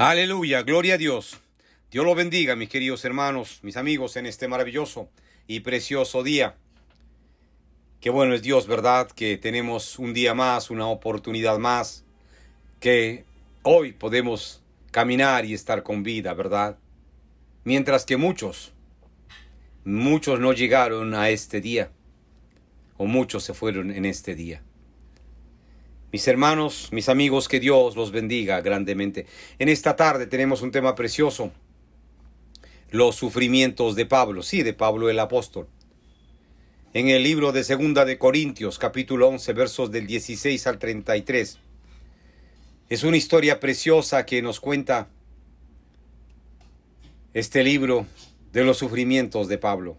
Aleluya, gloria a Dios. Dios lo bendiga, mis queridos hermanos, mis amigos, en este maravilloso y precioso día. Qué bueno es Dios, ¿verdad? Que tenemos un día más, una oportunidad más, que hoy podemos caminar y estar con vida, ¿verdad? Mientras que muchos no llegaron a este día, o muchos se fueron en este día. Mis hermanos, mis amigos, que Dios los bendiga grandemente. En esta tarde tenemos un tema precioso. Los sufrimientos de Pablo, sí, de Pablo el apóstol. En el libro de Segunda de Corintios, capítulo 11, versos del 16 al 33. Es una historia preciosa que nos cuenta este libro de los sufrimientos de Pablo.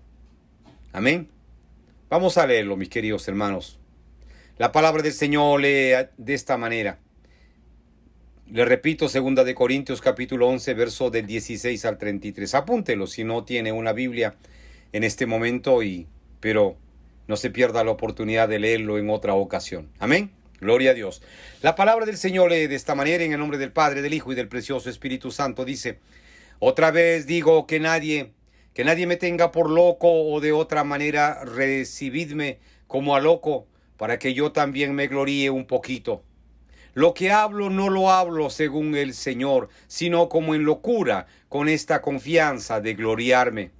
Amén. Vamos a leerlo, mis queridos hermanos. La palabra del Señor lee de esta manera. Le repito, Segunda de Corintios, capítulo 11, verso del 16 al 33. Apúntelo si no tiene una Biblia en este momento, pero no se pierda la oportunidad de leerlo en otra ocasión. Amén. Gloria a Dios. La palabra del Señor lee de esta manera, en el nombre del Padre, del Hijo y del precioso Espíritu Santo. Dice: otra vez digo que nadie me tenga por loco, o de otra manera recibidme como a loco, para que yo también me gloríe un poquito. Lo que hablo no lo hablo según el Señor, sino como en locura, con esta confianza de gloriarme.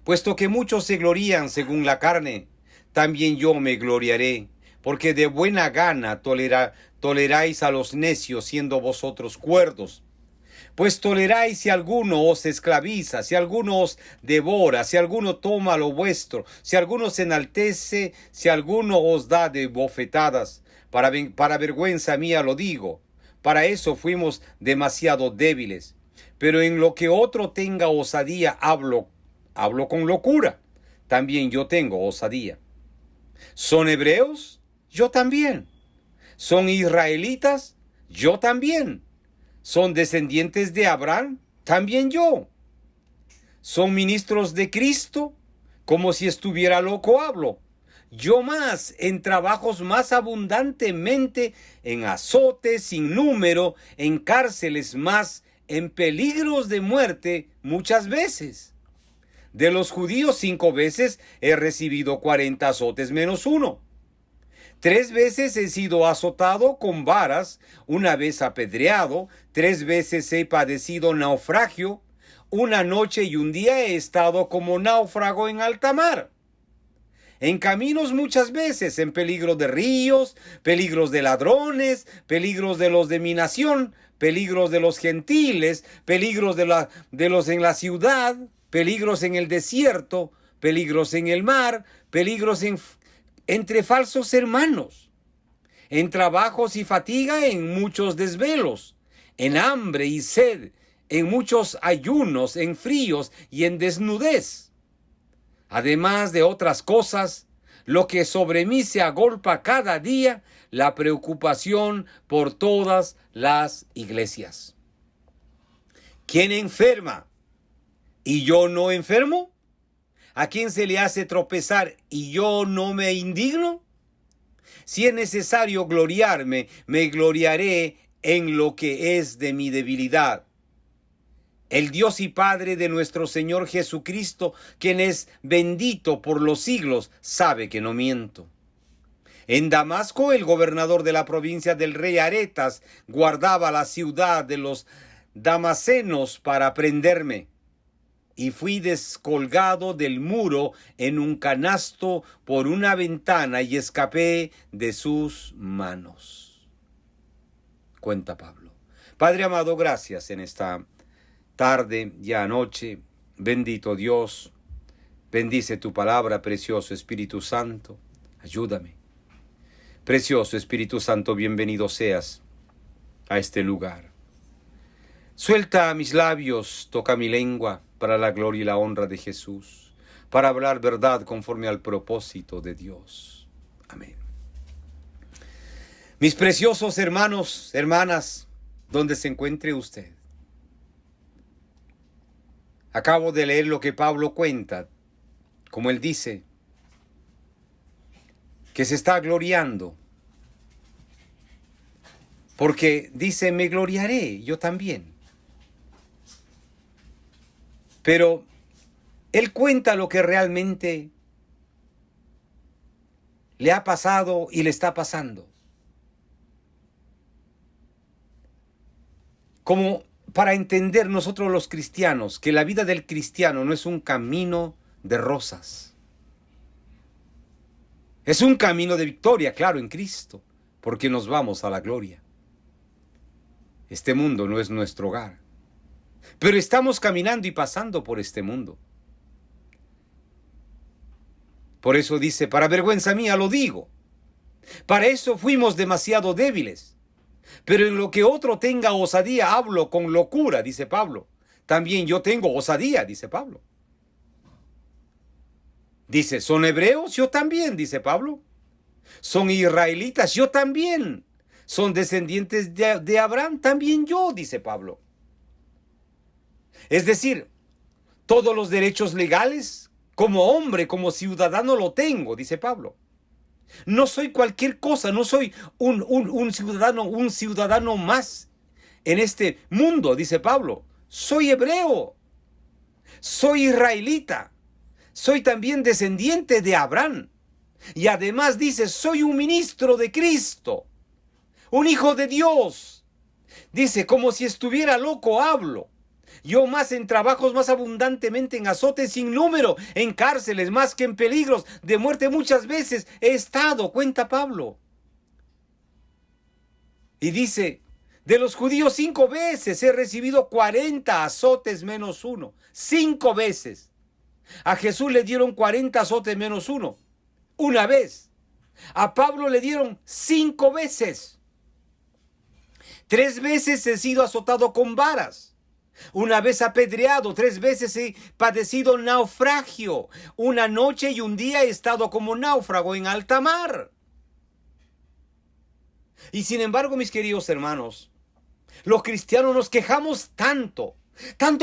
Puesto que muchos se glorían según la carne, también yo me gloriaré, porque de buena gana toleráis a los necios, siendo vosotros cuerdos. Pues toleráis si alguno os esclaviza, si alguno os devora, si alguno toma lo vuestro, si alguno se enaltece, si alguno os da de bofetadas. Para vergüenza mía lo digo. Para eso fuimos demasiado débiles. Pero en lo que otro tenga osadía, hablo con locura. También yo tengo osadía. ¿Son hebreos? Yo también. ¿Son israelitas? Yo también. ¿Son descendientes de Abraham? También yo. ¿Son ministros de Cristo? Como si estuviera loco hablo. Yo más, en trabajos más abundantemente, en azotes sin número, en cárceles más, en peligros de muerte muchas veces. De los judíos 5 veces he recibido 40 azotes menos 1. 3 veces he sido azotado con varas, 1 vez apedreado, 3 veces he padecido naufragio, 1 noche y 1 día he estado como náufrago en alta mar. En caminos muchas veces, en peligro de ríos, peligros de ladrones, peligros de los de mi nación, peligros de los gentiles, peligros de los en la ciudad, peligros en el desierto, peligros en el mar, peligros entre falsos hermanos, en trabajos y fatiga, en muchos desvelos, en hambre y sed, en muchos ayunos, en fríos y en desnudez. Además de otras cosas, lo que sobre mí se agolpa cada día, la preocupación por todas las iglesias. ¿Quién enferma y yo no enfermo? ¿A quién se le hace tropezar y yo no me indigno? Si es necesario gloriarme, me gloriaré en lo que es de mi debilidad. El Dios y Padre de nuestro Señor Jesucristo, quien es bendito por los siglos, sabe que no miento. En Damasco, el gobernador de la provincia del rey Aretas guardaba la ciudad de los damasenos para prenderme. Y fui descolgado del muro en un canasto por una ventana y escapé de sus manos. Cuenta Pablo. Padre amado, gracias en esta tarde, ya noche. Bendito Dios. Bendice tu palabra, precioso Espíritu Santo. Ayúdame. Precioso Espíritu Santo, bienvenido seas a este lugar. Suelta mis labios, toca mi lengua, para la gloria y la honra de Jesús, para hablar verdad conforme al propósito de Dios. Amén. Mis preciosos hermanos, hermanas, donde se encuentre usted, acabo de leer lo que Pablo cuenta, como él dice, que se está gloriando Porque dice, me gloriaré, yo también. Pero él cuenta lo que realmente le ha pasado y le está pasando. Como para entender nosotros los cristianos que la vida del cristiano no es un camino de rosas. Es un camino de victoria, claro, en Cristo, porque nos vamos a la gloria. Este mundo no es nuestro hogar, pero estamos caminando y pasando por este mundo. Por eso dice, para vergüenza mía lo digo. Para eso fuimos demasiado débiles. Pero en lo que otro tenga osadía, hablo con locura, dice Pablo. También yo tengo osadía, dice Pablo. Dice, ¿son hebreos? Yo también, dice Pablo. ¿Son israelitas? Yo también. ¿Son descendientes de Abraham? También yo, dice Pablo. Es decir, todos los derechos legales, como hombre, como ciudadano, lo tengo, dice Pablo. No soy cualquier cosa, no soy un ciudadano más en este mundo, dice Pablo. Soy hebreo, soy israelita, soy también descendiente de Abraham. Y además dice, soy un ministro de Cristo, un hijo de Dios. Dice, como si estuviera loco hablo. Yo más en trabajos, más abundantemente en azotes sin número, en cárceles, más que en peligros de muerte muchas veces he estado, cuenta Pablo. Y dice, de los judíos 5 veces he recibido 40 azotes menos 1. 5 veces. A Jesús le dieron 40 azotes menos 1. Una vez. A Pablo le dieron 5 veces. 3 veces he sido azotado con varas. Una vez apedreado, 3 veces he padecido naufragio. Una noche y un día he estado como náufrago en alta mar. Y sin embargo, mis queridos hermanos, los cristianos nos quejamos tanto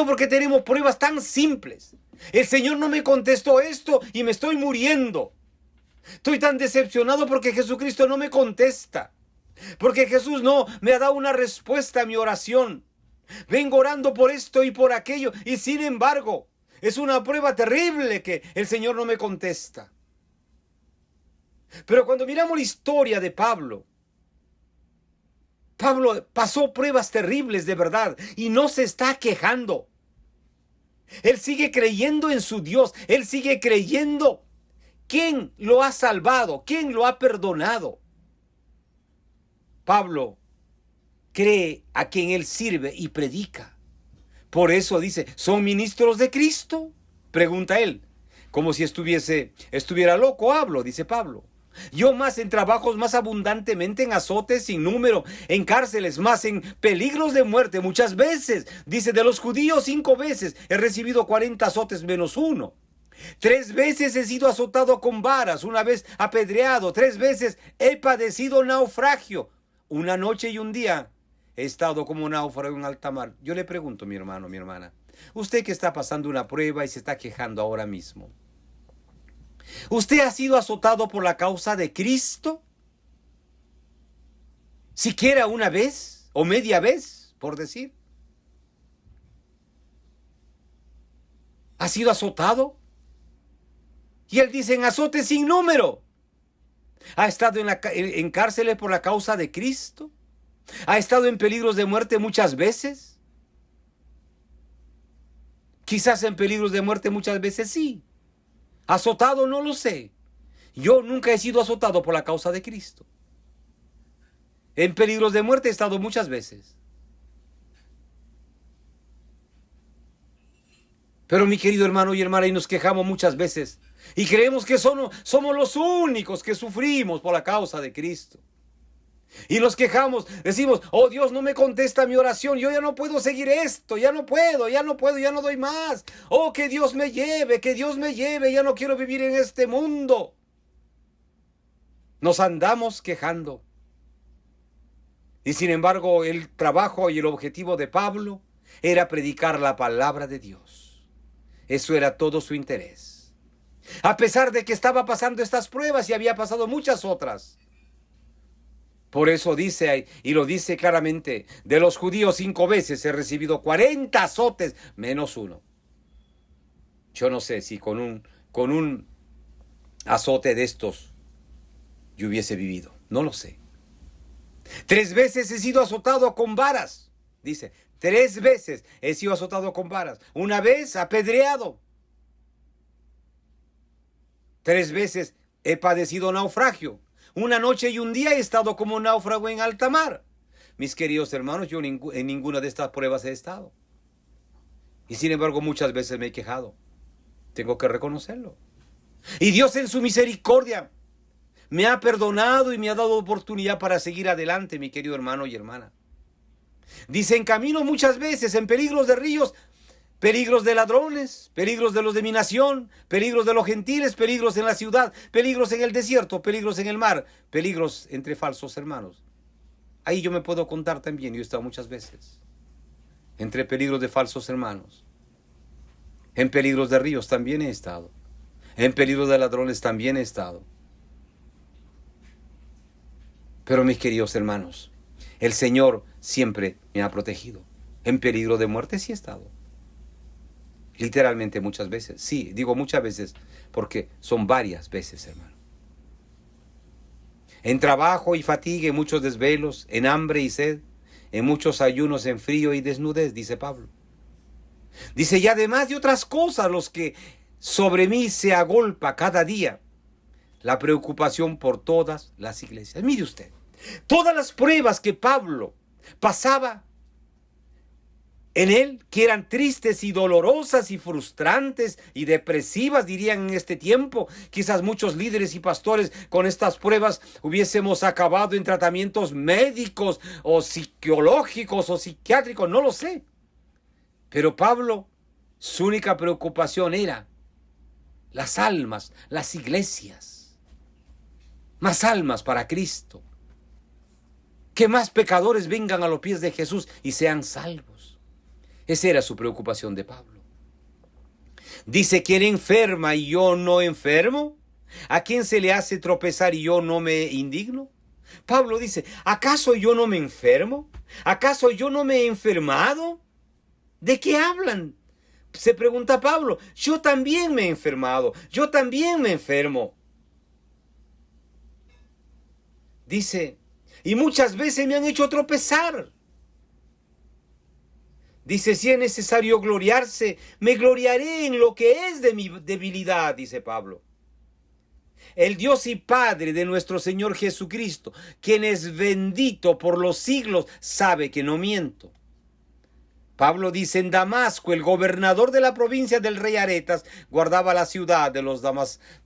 porque tenemos pruebas tan simples. El Señor no me contestó esto y me estoy muriendo. Estoy tan decepcionado porque Jesucristo no me contesta. Porque Jesús no me ha dado una respuesta a mi oración. Vengo orando por esto y por aquello y sin embargo es una prueba terrible que el Señor no me contesta. Pero cuando miramos la historia de Pablo pasó pruebas terribles de verdad y no se está quejando. Él sigue creyendo en su Dios, él sigue creyendo. ¿Quién lo ha salvado? ¿Quién lo ha perdonado? Pablo cree a quien él sirve y predica. Por eso dice, ¿son ministros de Cristo? Pregunta él. Como si estuviera loco, hablo, dice Pablo. Yo más en trabajos, más abundantemente en azotes sin número, en cárceles, más en peligros de muerte muchas veces. Dice, de los judíos 5 veces he recibido 40 azotes menos 1. 3 veces he sido azotado con varas, una vez apedreado, 3 veces he padecido naufragio. Una noche y un día he estado como náufrago en alta mar. Yo le pregunto, mi hermano, mi hermana, usted que está pasando una prueba y se está quejando ahora mismo, ¿usted ha sido azotado por la causa de Cristo? ¿Siquiera una vez o media vez, por decir? ¿Ha sido azotado? Y él dice, en azotes sin número. ¿Ha estado en cárceles por la causa de Cristo? ¿Ha estado en peligros de muerte muchas veces? Quizás en peligros de muerte muchas veces sí. ¿Azotado? No lo sé. Yo nunca he sido azotado por la causa de Cristo. En peligros de muerte he estado muchas veces. Pero mi querido hermano y hermana, y nos quejamos muchas veces. Y creemos que somos los únicos que sufrimos por la causa de Cristo. Y nos quejamos, decimos, oh Dios, no me contesta mi oración, yo ya no puedo seguir esto, ya no puedo, ya no doy más. Oh, que Dios me lleve, ya no quiero vivir en este mundo. Nos andamos quejando. Y sin embargo, el trabajo y el objetivo de Pablo era predicar la palabra de Dios. Eso era todo su interés. A pesar de que estaba pasando estas pruebas y había pasado muchas otras. Por eso dice ahí, y lo dice claramente, de los judíos 5 veces he recibido 40 azotes menos uno. Yo no sé si con un azote de estos yo hubiese vivido. No lo sé. 3 veces he sido azotado con varas. Dice, 3 veces he sido azotado con varas. 1 vez apedreado. 3 veces he padecido naufragio. 1 noche y 1 día he estado como náufrago en alta mar. Mis queridos hermanos, yo en ninguna de estas pruebas he estado. Y sin embargo muchas veces me he quejado. Tengo que reconocerlo. Y Dios en su misericordia me ha perdonado y me ha dado oportunidad para seguir adelante, mi querido hermano y hermana. Dice, en camino muchas veces, en peligros de ríos, peligros de ladrones, peligros de los de mi nación, peligros de los gentiles, peligros en la ciudad, peligros en el desierto, peligros en el mar, peligros entre falsos hermanos. Ahí yo me puedo contar también, yo he estado muchas veces. Entre peligros de falsos hermanos. En peligros de ríos también he estado. En peligros de ladrones también he estado. Pero mis queridos hermanos, el Señor siempre me ha protegido. En peligro de muerte sí he estado. Literalmente muchas veces. Sí, digo muchas veces porque son varias veces, hermano. En trabajo y fatiga, en muchos desvelos, en hambre y sed, en muchos ayunos, en frío y desnudez, dice Pablo. Dice, y además de otras cosas, los que sobre mí se agolpa cada día la preocupación por todas las iglesias. Mire usted, todas las pruebas que Pablo pasaba en él, que eran tristes y dolorosas y frustrantes y depresivas, dirían en este tiempo. Quizás muchos líderes y pastores con estas pruebas hubiésemos acabado en tratamientos médicos o psicológicos o psiquiátricos, no lo sé. Pero Pablo, su única preocupación era las almas, las iglesias. Más almas para Cristo. Que más pecadores vengan a los pies de Jesús y sean salvos. Esa era su preocupación de Pablo. Dice, ¿quién enferma y yo no enfermo? ¿A quién se le hace tropezar y yo no me indigno? Pablo dice, ¿acaso yo no me enfermo? ¿Acaso yo no me he enfermado? ¿De qué hablan? Se pregunta Pablo. Yo también me he enfermado. Yo también me enfermo. Dice, y muchas veces me han hecho tropezar. Dice, si es necesario gloriarse, me gloriaré en lo que es de mi debilidad, dice Pablo. El Dios y Padre de nuestro Señor Jesucristo, quien es bendito por los siglos, sabe que no miento. Pablo dice, en Damasco, el gobernador de la provincia del rey Aretas guardaba la ciudad de los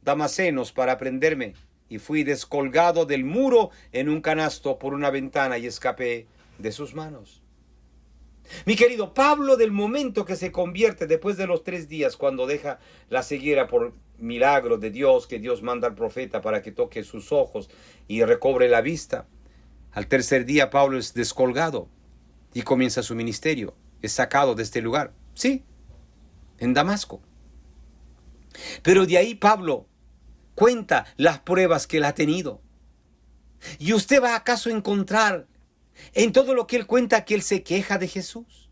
damasenos para prenderme, y fui descolgado del muro en un canasto por una ventana y escapé de sus manos. Mi querido Pablo, del momento que se convierte después de los 3 días, cuando deja la ceguera por milagro de Dios, que Dios manda al profeta para que toque sus ojos y recobre la vista, al 3er día Pablo es descolgado y comienza su ministerio. Es sacado de este lugar, sí, en Damasco. Pero de ahí Pablo cuenta las pruebas que él ha tenido. ¿Y usted va acaso a encontrar en todo lo que él cuenta que él se queja de Jesús?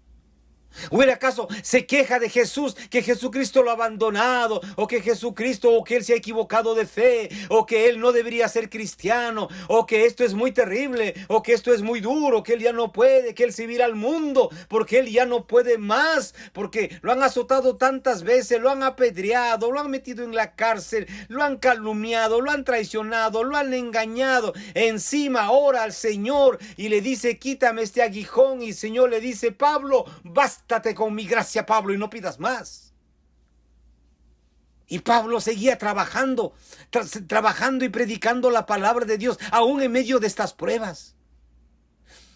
¿O él acaso se queja de Jesús, que Jesucristo lo ha abandonado, o que Jesucristo, o que él se ha equivocado de fe, o que él no debería ser cristiano, o que esto es muy terrible, o que esto es muy duro, que él ya no puede, que él se vira al mundo, porque él ya no puede más, porque lo han azotado tantas veces, lo han apedreado, lo han metido en la cárcel, lo han calumniado, lo han traicionado, lo han engañado? Encima ora al Señor y le dice, quítame este aguijón, y el Señor le dice, Pablo, bástate con mi gracia, Pablo, y no pidas más. Y Pablo seguía trabajando y predicando la palabra de Dios, aún en medio de estas pruebas.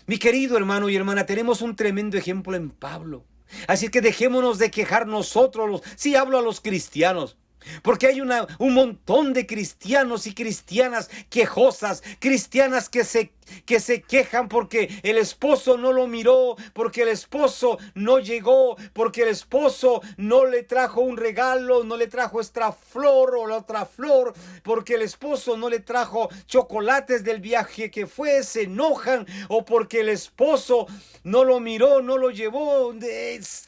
Mi querido hermano y hermana, tenemos un tremendo ejemplo en Pablo. Así que dejémonos de quejar nosotros, sí hablo a los cristianos. Porque hay un montón de cristianos y cristianas quejosas, cristianas que se que se quejan porque el esposo no lo miró, porque el esposo no llegó, porque el esposo no le trajo un regalo, no le trajo esta flor o la otra flor, porque el esposo no le trajo chocolates del viaje que fue, se enojan, o porque el esposo no lo miró, no lo llevó,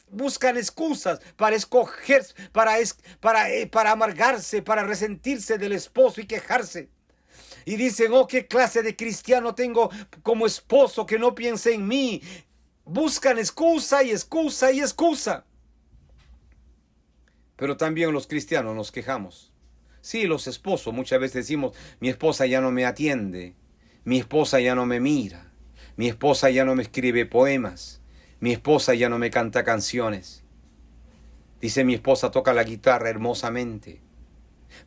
buscan excusas para escoger, para amargarse, para resentirse del esposo y quejarse. Y dicen, oh, qué clase de cristiano tengo como esposo que no piense en mí. Buscan excusa y excusa y excusa. Pero también los cristianos nos quejamos. Sí, los esposos muchas veces decimos, mi esposa ya no me atiende, mi esposa ya no me mira, mi esposa ya no me escribe poemas, mi esposa ya no me canta canciones. Dice, mi esposa toca la guitarra hermosamente,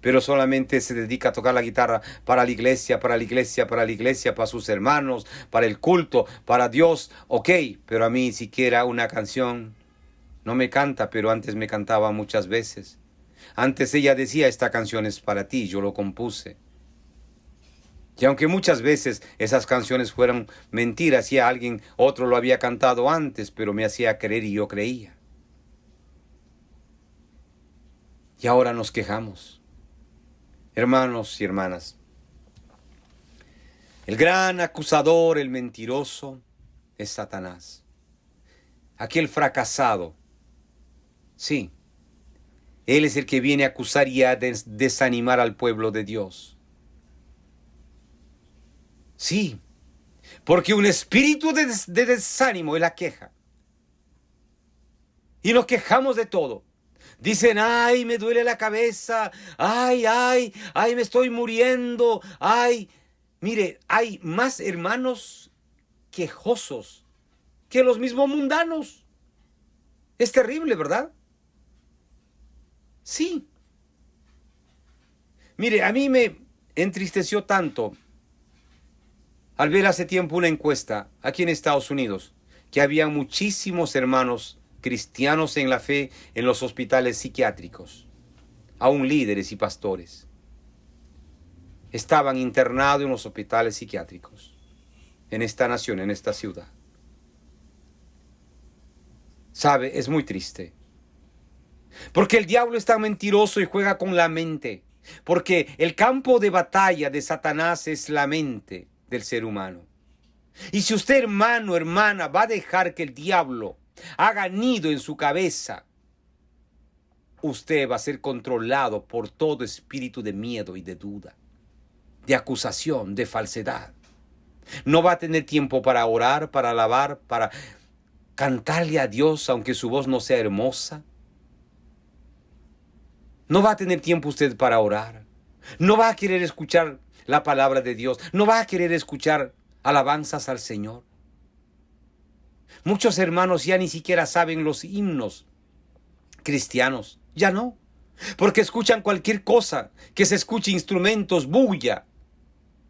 pero solamente se dedica a tocar la guitarra para la iglesia, para la iglesia, para la iglesia, para sus hermanos, para el culto, para Dios. Ok, pero a mí siquiera una canción no me canta, pero antes me cantaba muchas veces. Antes ella decía, esta canción es para ti, yo lo compuse. Y aunque muchas veces esas canciones fueron mentiras y alguien, otro lo había cantado antes, pero me hacía creer y yo creía. Y ahora nos quejamos. Hermanos y hermanas, el gran acusador, el mentiroso, es Satanás. Aquel fracasado. Sí, él es el que viene a acusar y a desanimar al pueblo de Dios. Sí, porque un espíritu de desánimo es la queja. Y nos quejamos de todo. Dicen, ay, me duele la cabeza, ay, me estoy muriendo, ay. Mire, hay más hermanos quejosos que los mismos mundanos. Es terrible, ¿verdad? Sí. Mire, a mí me entristeció tanto al ver hace tiempo una encuesta aquí en Estados Unidos, que había muchísimos hermanos cristianos en la fe en los hospitales psiquiátricos, aún líderes y pastores. Estaban internados en los hospitales psiquiátricos, en esta nación, en esta ciudad. ¿Sabe? Es muy triste. Porque el diablo es tan mentiroso y juega con la mente. Porque el campo de batalla de Satanás es la mente del ser humano. Y si usted, hermano, hermana, va a dejar que el diablo haga nido en su cabeza, usted va a ser controlado por todo espíritu de miedo y de duda, de acusación, de falsedad. No va a tener tiempo para orar, para alabar, para cantarle a Dios, aunque su voz no sea hermosa. No va a tener tiempo usted para orar. No va a querer escuchar la palabra de Dios. No va a querer escuchar alabanzas al Señor. Muchos hermanos ya ni siquiera saben los himnos cristianos. Ya no. Porque escuchan cualquier cosa. Que se escuche instrumentos, bulla.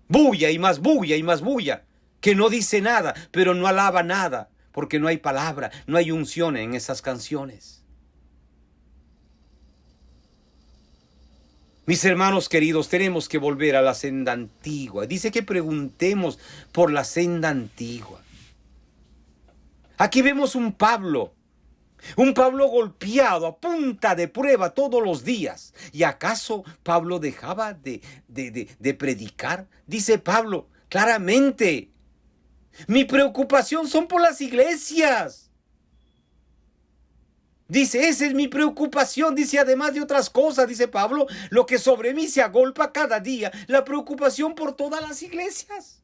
Bulla y más bulla y más bulla. Que no dice nada, pero no alaba nada. Porque no hay palabra, no hay unción en esas canciones. Mis hermanos queridos, tenemos que volver a la senda antigua. Dice que preguntemos por la senda antigua. Aquí vemos un Pablo golpeado a punta de prueba todos los días. ¿Y acaso Pablo dejaba de predicar? Dice Pablo claramente, mi preocupación son por las iglesias. Dice, esa es mi preocupación, dice, además de otras cosas, dice Pablo, lo que sobre mí se agolpa cada día, la preocupación por todas las iglesias.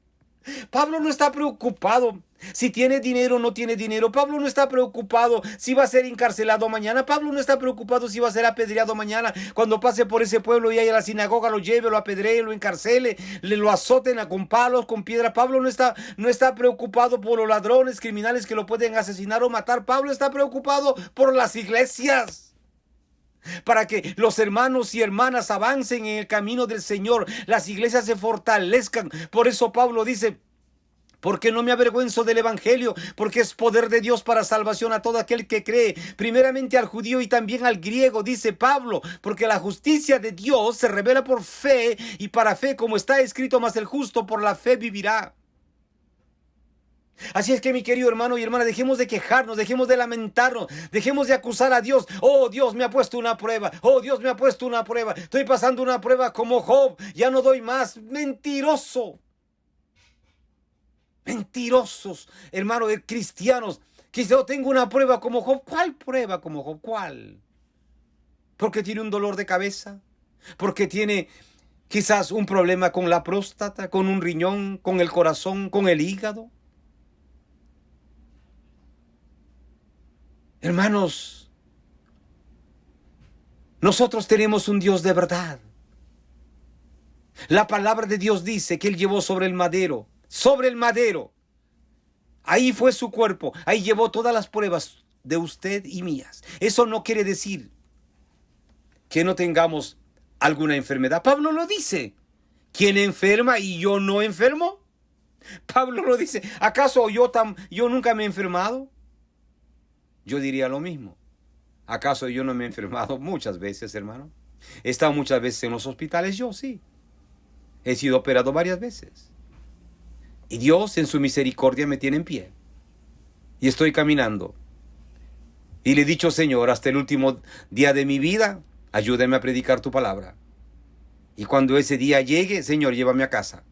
Pablo no está preocupado si tiene dinero o no tiene dinero. Pablo no está preocupado si va a ser encarcelado mañana. Pablo no está preocupado si va a ser apedreado mañana. Cuando pase por ese pueblo y haya la sinagoga, lo lleve, lo apedree, lo encarcele, lo azoten con palos, con piedra. Pablo no está preocupado por los ladrones, criminales que lo pueden asesinar o matar. Pablo está preocupado por las iglesias, para que los hermanos y hermanas avancen en el camino del Señor, las iglesias se fortalezcan. Por eso Pablo dice, porque no me avergüenzo del evangelio, porque es poder de Dios para salvación a todo aquel que cree, primeramente al judío y también al griego, dice Pablo, porque la justicia de Dios se revela por fe y para fe, como está escrito, mas el justo por la fe vivirá. Así es que, mi querido hermano y hermana, dejemos de quejarnos, dejemos de lamentarnos, dejemos de acusar a Dios. Oh, Dios me ha puesto una prueba. Oh, Dios me ha puesto una prueba. Estoy pasando una prueba como Job. Ya no doy más. Mentiroso. Mentirosos, hermano, de cristianos. Que dice, oh, tengo una prueba como Job. ¿Cuál prueba como Job? ¿Cuál? Porque tiene un dolor de cabeza. Porque tiene quizás un problema con la próstata, con un riñón, con el corazón, con el hígado. Hermanos, nosotros tenemos un Dios de verdad. La palabra de Dios dice que Él llevó sobre el madero. Ahí fue su cuerpo. Ahí llevó todas las pruebas de usted y mías. Eso no quiere decir que no tengamos alguna enfermedad. Pablo lo dice. ¿Quién enferma y yo no enfermo? Pablo lo dice. ¿Acaso yo nunca me he enfermado? Yo diría lo mismo. ¿Acaso yo no me he enfermado muchas veces, hermano? He estado muchas veces en los hospitales, yo sí. He sido operado varias veces. Y Dios en su misericordia me tiene en pie. Y estoy caminando. Y le he dicho, Señor, hasta el último día de mi vida, ayúdame a predicar tu palabra. Y cuando ese día llegue, Señor, llévame a casa.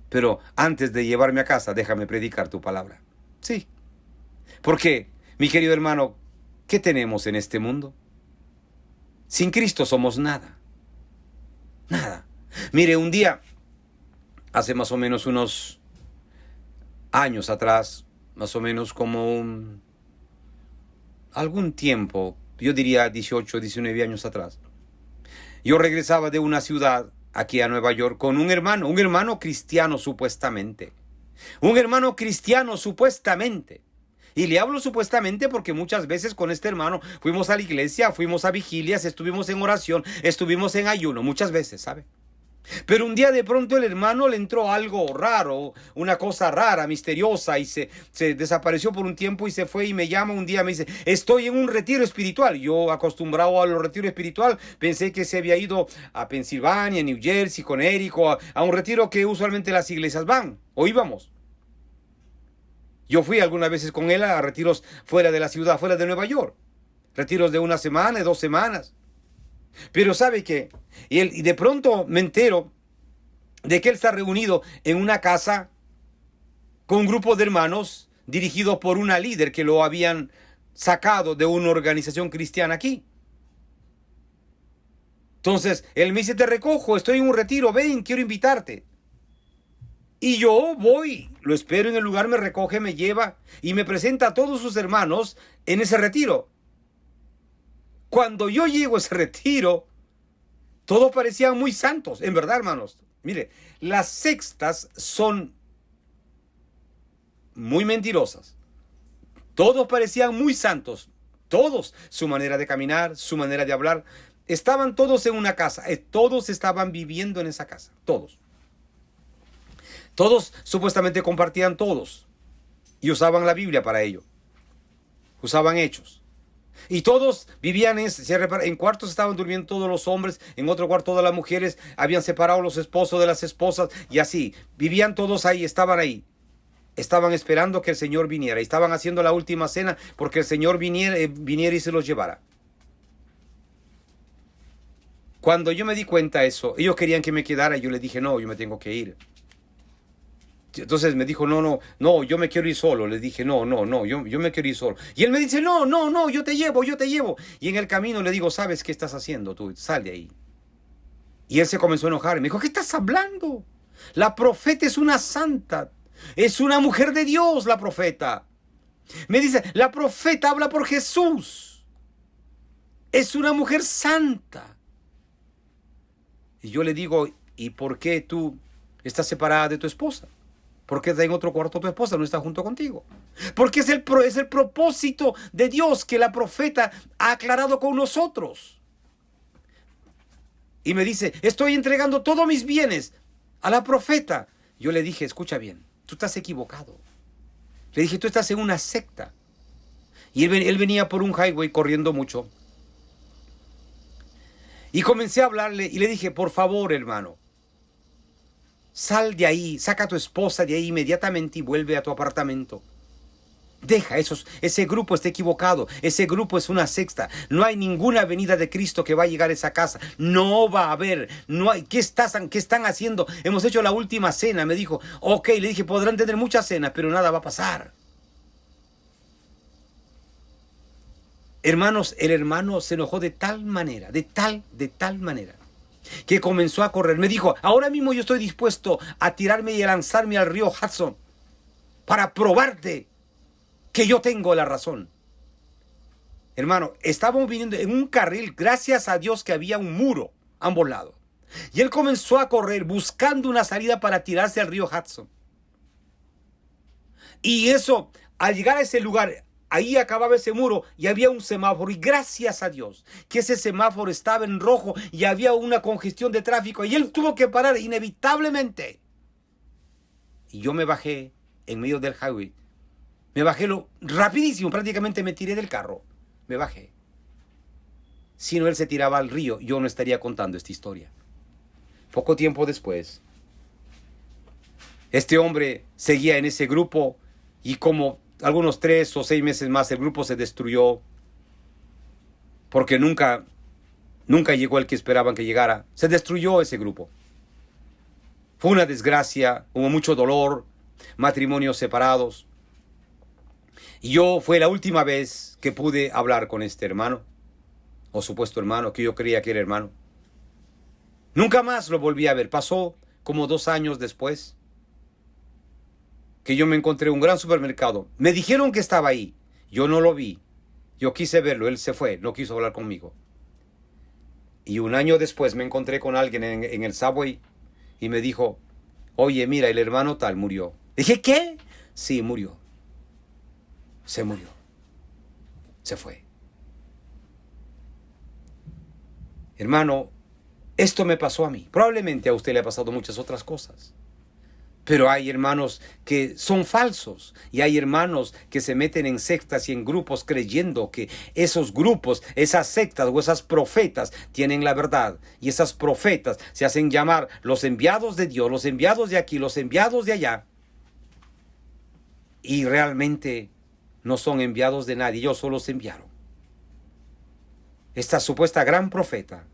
Pero antes de llevarme a casa, déjame predicar tu palabra. Sí. Porque, mi querido hermano, ¿qué tenemos en este mundo? Sin Cristo somos nada. Nada. Mire, un día, hace más o menos unos años atrás, más o menos como algún tiempo, yo diría 18, 19 años atrás, yo regresaba de una ciudad aquí a Nueva York con un hermano cristiano supuestamente. Un hermano cristiano supuestamente. Y le hablo supuestamente porque muchas veces con este hermano fuimos a la iglesia, fuimos a vigilias, estuvimos en oración, estuvimos en ayuno, muchas veces, ¿sabe? Pero un día de pronto el hermano le entró algo raro, una cosa rara, misteriosa, y se desapareció por un tiempo y se fue y me llama un día, me dice, estoy en un retiro espiritual. Yo, acostumbrado a los retiros espiritual, pensé que se había ido a Pensilvania, New Jersey, Connecticut, a un retiro que usualmente las iglesias van, o íbamos. Yo fui algunas veces con él a retiros fuera de la ciudad, fuera de Nueva York. Retiros de una semana, de 2 semanas. Pero ¿sabe qué? Y de pronto me entero de que él está reunido en una casa con un grupo de hermanos dirigidos por una líder que lo habían sacado de una organización cristiana aquí. Entonces, él me dice, te recojo, estoy en un retiro, ven, quiero invitarte. Y yo voy, lo espero en el lugar, me recoge, me lleva y me presenta a todos sus hermanos en ese retiro. Cuando yo llego a ese retiro, todos parecían muy santos. En verdad, hermanos, mire, las sectas son muy mentirosas. Todos parecían muy santos. Todos, su manera de caminar, su manera de hablar. Estaban todos en una casa. Todos estaban viviendo en esa casa. Todos. Todos supuestamente compartían todos. Y usaban la Biblia para ello. Usaban Hechos. Y todos vivían en cuartos, estaban durmiendo todos los hombres, en otro cuarto todas las mujeres, habían separado los esposos de las esposas y así. Vivían todos ahí, estaban ahí. Estaban esperando que el Señor viniera. Y estaban haciendo la última cena porque el Señor viniera y se los llevara. Cuando yo me di cuenta de eso, ellos querían que me quedara y yo les dije, no, yo me tengo que ir. Entonces me dijo, no, yo me quiero ir solo. Le dije, no, yo me quiero ir solo. Y él me dice, no, yo te llevo. Y en el camino le digo, ¿sabes qué estás haciendo tú? Sal de ahí. Y él se comenzó a enojar. Me dijo, ¿qué estás hablando? La profeta es una santa. Es una mujer de Dios, la profeta. Me dice, la profeta habla por Jesús. Es una mujer santa. Y yo le digo, ¿y por qué tú estás separada de tu esposa? ¿Por qué está en otro cuarto tu esposa? No está junto contigo. Porque es el propósito de Dios que la profeta ha aclarado con nosotros. Y me dice, estoy entregando todos mis bienes a la profeta. Yo le dije, escucha bien, tú estás equivocado. Le dije, tú estás en una secta. Y él venía por un highway corriendo mucho. Y comencé a hablarle y le dije, por favor, hermano, sal de ahí, saca a tu esposa de ahí inmediatamente y vuelve a tu apartamento. Deja, ese grupo está equivocado. Ese grupo es una secta. No hay ninguna venida de Cristo que va a llegar a esa casa. No va a haber. No hay. ¿Qué están haciendo? Hemos hecho la última cena. Me dijo, ok, le dije, podrán tener muchas cenas, pero nada va a pasar. Hermanos, el hermano se enojó de tal manera, de tal manera, que comenzó a correr. Me dijo, ahora mismo yo estoy dispuesto a tirarme y a lanzarme al río Hudson para probarte que yo tengo la razón. Hermano, estábamos viniendo en un carril, gracias a Dios que había un muro a ambos lados. Y él comenzó a correr buscando una salida para tirarse al río Hudson. Y eso, al llegar a ese lugar, ahí acababa ese muro y había un semáforo. Y gracias a Dios que ese semáforo estaba en rojo y había una congestión de tráfico. Y él tuvo que parar inevitablemente. Y yo me bajé en medio del highway. Me bajé rapidísimo, prácticamente me tiré del carro. Me bajé. Si no, él se tiraba al río, yo no estaría contando esta historia. Poco tiempo después, este hombre seguía en ese grupo y como algunos 3 o 6 meses más el grupo se destruyó porque nunca llegó el que esperaban que llegara. Se destruyó ese grupo. Fue una desgracia, hubo mucho dolor, matrimonios separados. Y fue la última vez que pude hablar con este hermano, o supuesto hermano, que yo creía que era hermano. Nunca más lo volví a ver. Pasó como 2 años después que yo me encontré en un gran supermercado. Me dijeron que estaba ahí. Yo no lo vi. Yo quise verlo. Él se fue. No quiso hablar conmigo. Y 1 año después me encontré con alguien en el subway y me dijo, oye, mira, el hermano tal murió. Dije, ¿qué? Sí, murió. Se murió. Se fue. Hermano, esto me pasó a mí. Probablemente a usted le ha pasado muchas otras cosas. Pero hay hermanos que son falsos y hay hermanos que se meten en sectas y en grupos creyendo que esos grupos, esas sectas o esas profetas tienen la verdad. Y esas profetas se hacen llamar los enviados de Dios, los enviados de aquí, los enviados de allá. Y realmente no son enviados de nadie, ellos solo los enviaron. Esta supuesta gran profeta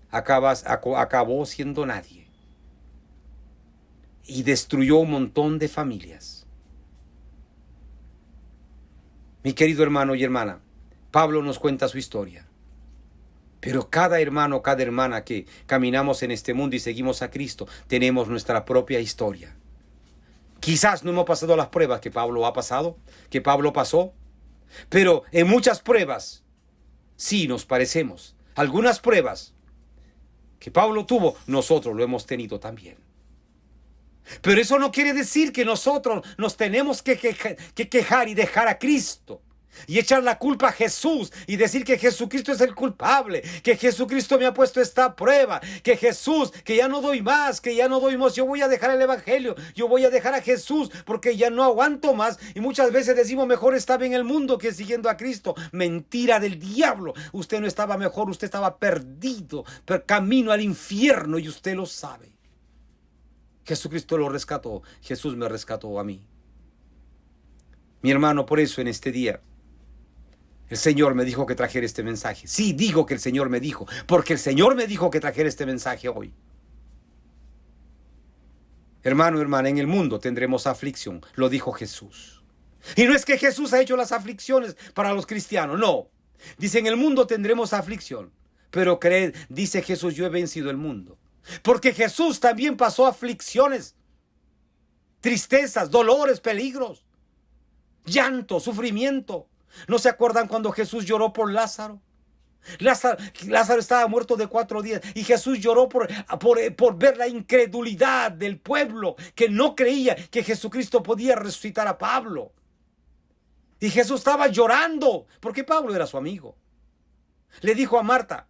acabó siendo nadie. Y destruyó un montón de familias. Mi querido hermano y hermana, Pablo nos cuenta su historia. Pero cada hermano, cada hermana que caminamos en este mundo y seguimos a Cristo, tenemos nuestra propia historia. Quizás no hemos pasado las pruebas que Pablo ha pasado, que Pablo pasó, pero en muchas pruebas sí nos parecemos. Algunas pruebas que Pablo tuvo, nosotros lo hemos tenido también. Pero eso no quiere decir que nosotros nos tenemos que quejar y dejar a Cristo y echar la culpa a Jesús y decir que Jesucristo es el culpable, que Jesucristo me ha puesto esta prueba, que Jesús, que ya no doy más, yo voy a dejar el evangelio, yo voy a dejar a Jesús porque ya no aguanto más. Y muchas veces decimos, mejor estaba en el mundo que siguiendo a Cristo. Mentira del diablo. Usted no estaba mejor, usted estaba perdido, camino al infierno, y usted lo sabe. Jesucristo lo rescató, Jesús me rescató a mí. Mi hermano, por eso en este día el Señor me dijo que trajera este mensaje. Sí, digo que el Señor me dijo, porque el Señor me dijo que trajera este mensaje hoy. Hermano, hermana, en el mundo tendremos aflicción, lo dijo Jesús. Y no es que Jesús ha hecho las aflicciones para los cristianos, no. Dice, en el mundo tendremos aflicción, pero creed, dice Jesús, yo he vencido el mundo. Porque Jesús también pasó aflicciones, tristezas, dolores, peligros, llanto, sufrimiento. ¿No se acuerdan cuando Jesús lloró por Lázaro? Lázaro estaba muerto de 4 días y Jesús lloró por ver la incredulidad del pueblo que no creía que Jesucristo podía resucitar a Pablo. Y Jesús estaba llorando porque Pablo era su amigo. Le dijo a Marta,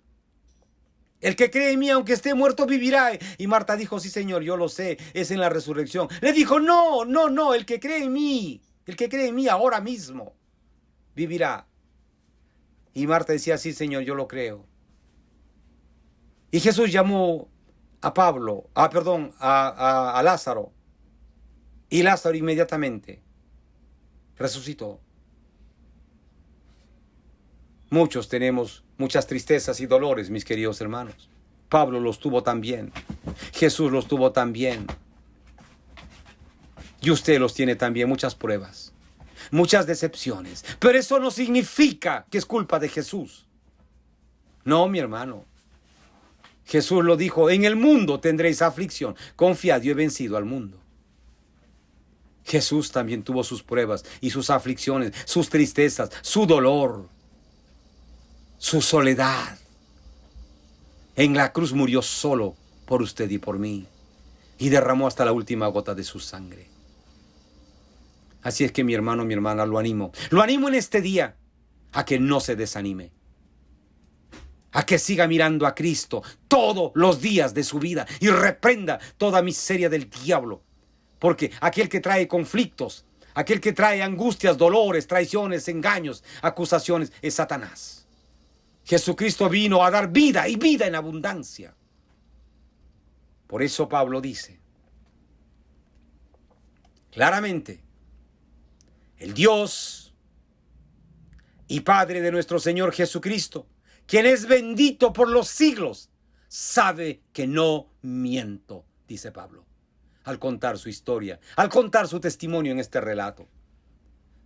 el que cree en mí, aunque esté muerto, vivirá. Y Marta dijo, sí, Señor, yo lo sé, es en la resurrección. Le dijo, no, el que cree en mí ahora mismo, vivirá. Y Marta decía, sí, Señor, yo lo creo. Y Jesús llamó a Lázaro. Y Lázaro inmediatamente resucitó. Muchos tenemos muchas tristezas y dolores, mis queridos hermanos. Pablo los tuvo también. Jesús los tuvo también. Y usted los tiene también, muchas pruebas, muchas decepciones. Pero eso no significa que es culpa de Jesús. No, mi hermano. Jesús lo dijo, en el mundo tendréis aflicción. Confiad, yo he vencido al mundo. Jesús también tuvo sus pruebas y sus aflicciones, sus tristezas, su dolor, su soledad. En la cruz murió solo por usted y por mí. Y derramó hasta la última gota de su sangre. Así es que mi hermano, mi hermana, lo animo. Lo animo en este día a que no se desanime. A que siga mirando a Cristo todos los días de su vida y reprenda toda miseria del diablo. Porque aquel que trae conflictos, aquel que trae angustias, dolores, traiciones, engaños, acusaciones, es Satanás. Jesucristo vino a dar vida y vida en abundancia. Por eso Pablo dice claramente, el Dios y Padre de nuestro Señor Jesucristo, quien es bendito por los siglos, sabe que no miento, dice Pablo, al contar su historia, al contar su testimonio en este relato.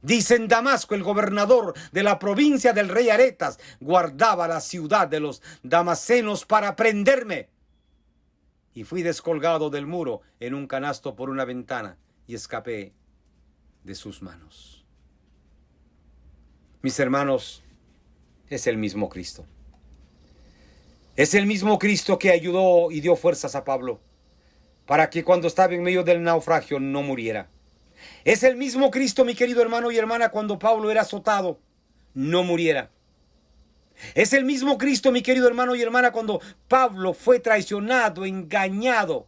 Dice, en Damasco, el gobernador de la provincia del rey Aretas guardaba la ciudad de los damasenos para prenderme. Y fui descolgado del muro en un canasto por una ventana y escapé de sus manos. Mis hermanos, es el mismo Cristo. Es el mismo Cristo que ayudó y dio fuerzas a Pablo para que cuando estaba en medio del naufragio no muriera. Es el mismo Cristo, mi querido hermano y hermana, cuando Pablo era azotado, no muriera. Es el mismo Cristo, mi querido hermano y hermana, cuando Pablo fue traicionado, engañado.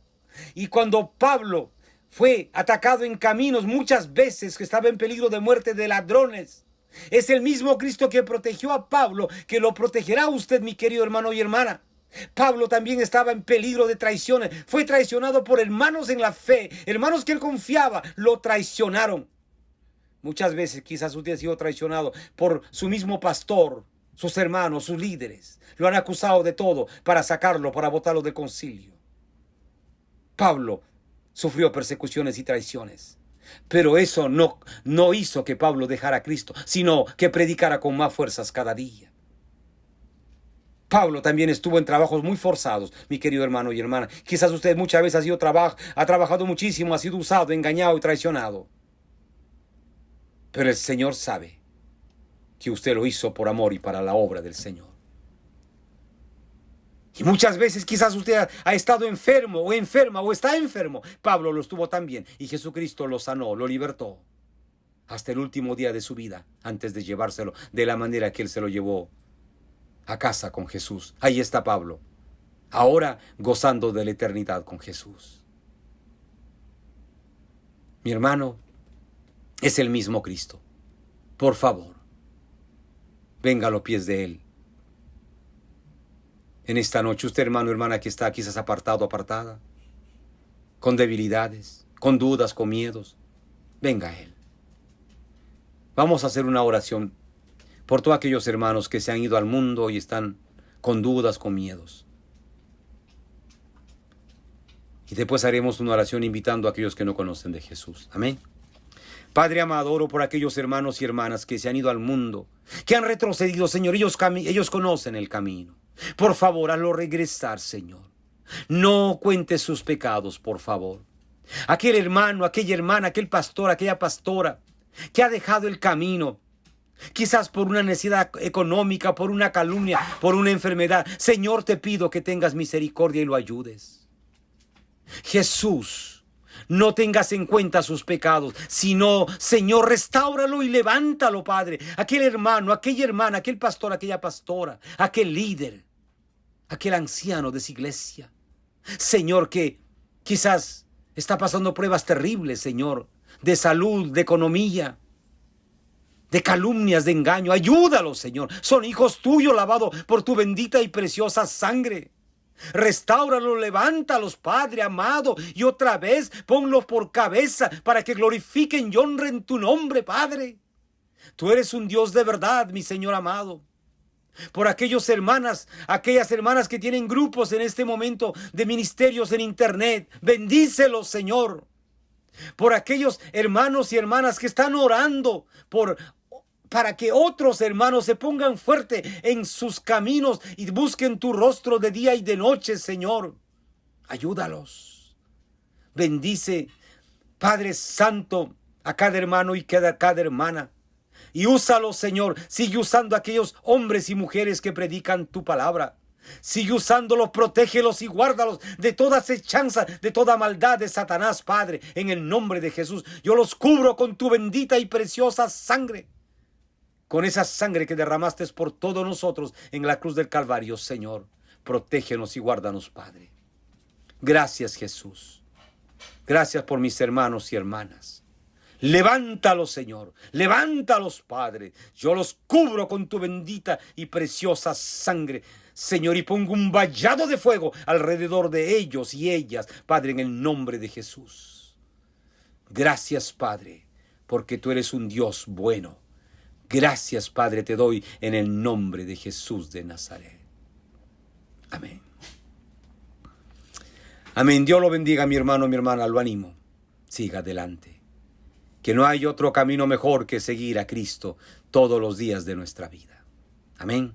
Y cuando Pablo fue atacado en caminos muchas veces, que estaba en peligro de muerte de ladrones. Es el mismo Cristo que protegió a Pablo, que lo protegerá a usted, mi querido hermano y hermana. Pablo también estaba en peligro de traiciones. Fue traicionado por hermanos en la fe. Hermanos que él confiaba, lo traicionaron. Muchas veces quizás usted ha sido traicionado por su mismo pastor, sus hermanos, sus líderes. Lo han acusado de todo para sacarlo, para botarlo del concilio. Pablo sufrió persecuciones y traiciones. Pero eso no hizo que Pablo dejara a Cristo, sino que predicara con más fuerzas cada día. Pablo también estuvo en trabajos muy forzados, mi querido hermano y hermana. Quizás usted muchas veces ha trabajado muchísimo, ha sido usado, engañado y traicionado. Pero el Señor sabe que usted lo hizo por amor y para la obra del Señor. Y muchas veces quizás usted ha estado enfermo o enferma o está enfermo. Pablo lo estuvo también y Jesucristo lo sanó, lo libertó hasta el último día de su vida, antes de llevárselo de la manera que él se lo llevó a casa con Jesús. Ahí está Pablo, ahora gozando de la eternidad con Jesús. Mi hermano, es el mismo Cristo. Por favor, venga a los pies de él. En esta noche, usted, hermano, hermana, que está quizás apartado, apartada, con debilidades, con dudas, con miedos, venga a él. Vamos a hacer una oración por todos aquellos hermanos que se han ido al mundo y están con dudas, con miedos. Y después haremos una oración invitando a aquellos que no conocen de Jesús. Amén. Padre amado, oro por aquellos hermanos y hermanas que se han ido al mundo, que han retrocedido, Señor. Ellos conocen el camino. Por favor, hazlo regresar, Señor. No cuentes sus pecados, por favor. Aquel hermano, aquella hermana, aquel pastor, aquella pastora que ha dejado el camino, quizás por una necesidad económica, por una calumnia, por una enfermedad. Señor, te pido que tengas misericordia y lo ayudes. Jesús, no tengas en cuenta sus pecados, sino, Señor, restáuralo y levántalo, Padre. Aquel hermano, aquella hermana, aquel pastor, aquella pastora, aquel líder, aquel anciano de esa iglesia, Señor, que quizás está pasando pruebas terribles, Señor, de salud, de economía, de calumnias, de engaño. Ayúdalos, Señor. Son hijos tuyos, lavados por tu bendita y preciosa sangre. Restáuralos, levántalos, Padre amado, y otra vez ponlos por cabeza para que glorifiquen y honren tu nombre, Padre. Tú eres un Dios de verdad, mi Señor amado. Por aquellas hermanas que tienen grupos en este momento de ministerios en internet. Bendícelos, Señor. Por aquellos hermanos y hermanas que están orando para que otros hermanos se pongan fuerte en sus caminos y busquen tu rostro de día y de noche, Señor. Ayúdalos. Bendice, Padre Santo, a cada hermano y a cada hermana. Y úsalos, Señor. Sigue usando a aquellos hombres y mujeres que predican tu palabra. Sigue usándolos, protégelos y guárdalos de toda acechanza, de toda maldad de Satanás, Padre. En el nombre de Jesús, yo los cubro con tu bendita y preciosa sangre. Con esa sangre que derramaste por todos nosotros en la cruz del Calvario, Señor. Protégenos y guárdanos, Padre. Gracias, Jesús. Gracias por mis hermanos y hermanas. Levántalos, Señor. Levántalos, Padre. Yo los cubro con tu bendita y preciosa sangre, Señor, y pongo un vallado de fuego alrededor de ellos y ellas, Padre, en el nombre de Jesús. Gracias, Padre, porque tú eres un Dios bueno. Gracias, Padre, te doy en el nombre de Jesús de Nazaret. Amén. Amén. Dios lo bendiga, mi hermano, mi hermana. Lo animo. Siga adelante. Que no hay otro camino mejor que seguir a Cristo todos los días de nuestra vida. Amén.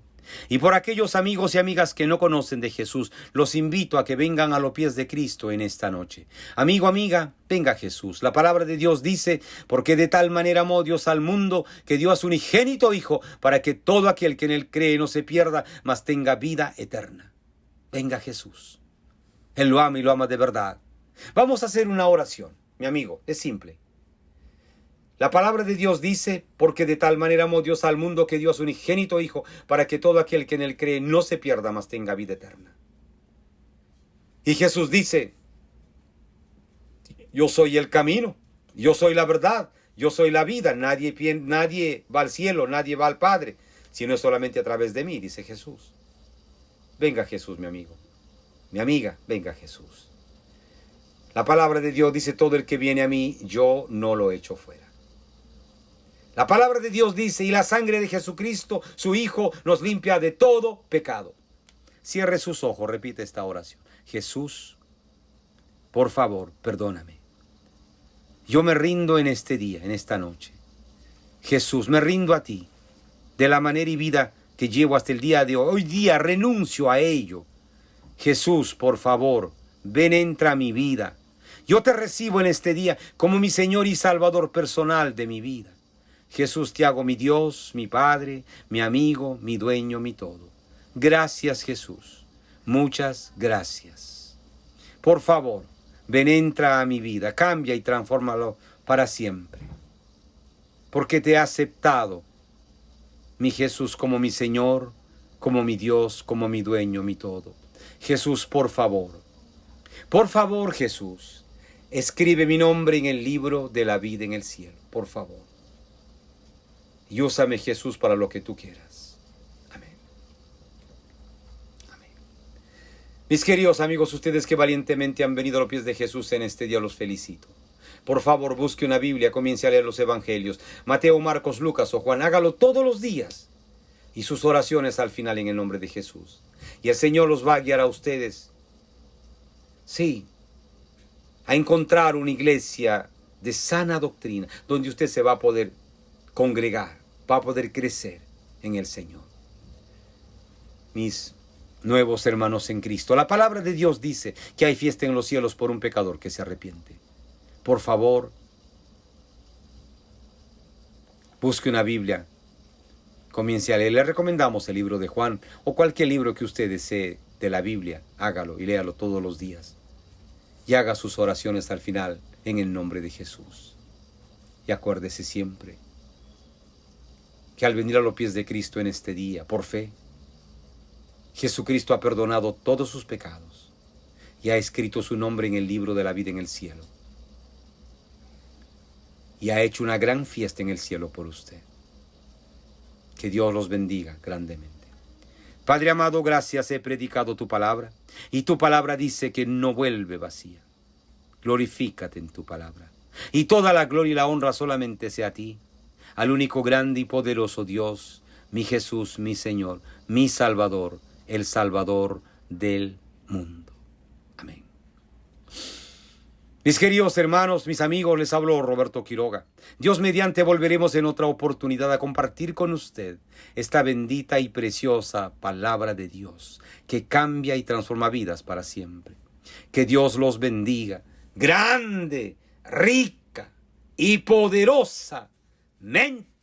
Y por aquellos amigos y amigas que no conocen de Jesús, los invito a que vengan a los pies de Cristo en esta noche. Amigo, amiga, venga a Jesús. La palabra de Dios dice, porque de tal manera amó Dios al mundo, que dio a su unigénito Hijo, para que todo aquel que en él cree no se pierda, mas tenga vida eterna. Venga a Jesús. Él lo ama y lo ama de verdad. Vamos a hacer una oración, mi amigo, es simple. La palabra de Dios dice, porque de tal manera amó Dios al mundo que dio a su unigénito Hijo, para que todo aquel que en él cree no se pierda, mas tenga vida eterna. Y Jesús dice, yo soy el camino, yo soy la verdad, yo soy la vida, nadie va al cielo, nadie va al Padre, sino es solamente a través de mí, dice Jesús. Venga Jesús, mi amigo, mi amiga, venga Jesús. La palabra de Dios dice, todo el que viene a mí, yo no lo echo fuera. La palabra de Dios dice, y la sangre de Jesucristo, su Hijo, nos limpia de todo pecado. Cierre sus ojos, repite esta oración. Jesús, por favor, perdóname. Yo me rindo en este día, en esta noche. Jesús, me rindo a ti, de la manera y vida que llevo hasta el día de hoy. Hoy día renuncio a ello. Jesús, por favor, ven, entra a mi vida. Yo te recibo en este día como mi Señor y Salvador personal de mi vida. Jesús, te hago mi Dios, mi Padre, mi amigo, mi dueño, mi todo. Gracias, Jesús. Muchas gracias. Por favor, ven, entra a mi vida, cambia y transfórmalo para siempre. Porque te he aceptado, mi Jesús, como mi Señor, como mi Dios, como mi dueño, mi todo. Jesús, por favor, Jesús, escribe mi nombre en el libro de la vida en el cielo, por favor. Y úsame, Jesús, para lo que tú quieras. Amén. Amén. Mis queridos amigos, ustedes que valientemente han venido a los pies de Jesús en este día, los felicito. Por favor, busque una Biblia, comience a leer los evangelios. Mateo, Marcos, Lucas o Juan, hágalo todos los días. Y sus oraciones al final en el nombre de Jesús. Y el Señor los va a guiar a ustedes. Sí, a encontrar una iglesia de sana doctrina, donde usted se va a poder congregar, va a poder crecer en el Señor. Mis nuevos hermanos en Cristo, la palabra de Dios dice que hay fiesta en los cielos por un pecador que se arrepiente. Por favor, busque una Biblia, comience a leer. Le recomendamos el libro de Juan o cualquier libro que usted desee de la Biblia. Hágalo y léalo todos los días. Y haga sus oraciones al final en el nombre de Jesús. Y acuérdese siempre que al venir a los pies de Cristo en este día, por fe, Jesucristo ha perdonado todos sus pecados y ha escrito su nombre en el libro de la vida en el cielo. Y ha hecho una gran fiesta en el cielo por usted. Que Dios los bendiga grandemente. Padre amado, gracias, he predicado tu palabra y tu palabra dice que no vuelve vacía. Glorifícate en tu palabra y toda la gloria y la honra solamente sea a ti, al único grande y poderoso Dios, mi Jesús, mi Señor, mi Salvador, el Salvador del mundo. Amén. Mis queridos hermanos, mis amigos, les hablo Roberto Quiroga. Dios mediante volveremos en otra oportunidad a compartir con usted esta bendita y preciosa palabra de Dios que cambia y transforma vidas para siempre. Que Dios los bendiga, grande, rica y poderosamente.